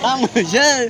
Kamu sih.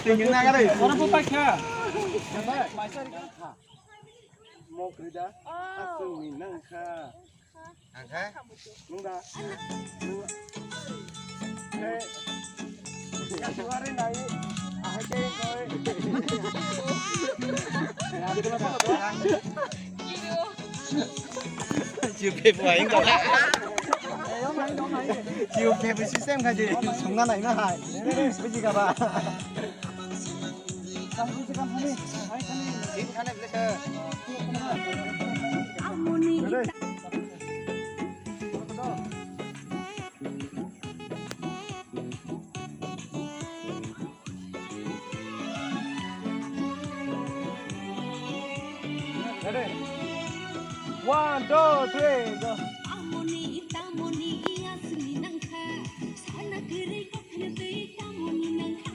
Tinggal naga deh. Orang pupak ya. Mau kerja? Aku minang ka. Angka? Enggak. Kasuarin naik. Ah kayak kowe. Chiều phép của anh còn chiều phép với system cái gì súng ngắn này nó hại cái gì cả bà One, two, three, go. Amoni, tamoni, asli nangka. Sana kiri kau kena tei tamoni nangka.